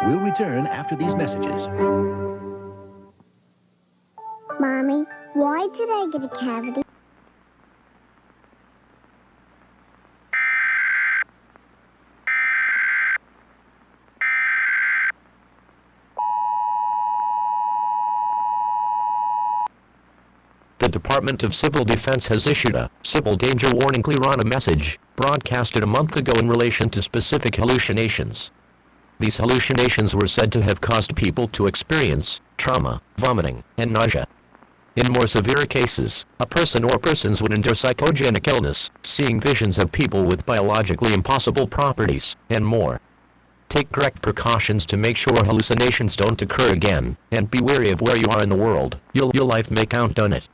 We'll return after these messages. Mommy, why did I get a cavity? The Department of Civil Defense has issued a civil danger warning clear on a message broadcasted a month ago in relation to specific hallucinations. These hallucinations were said to have caused people to experience trauma, vomiting, and nausea. In more severe cases, a person or persons would endure psychogenic illness, seeing visions of people with biologically impossible properties, and more. Take correct precautions to make sure hallucinations don't occur again, and be wary of where you are in the world. Your life may count on it.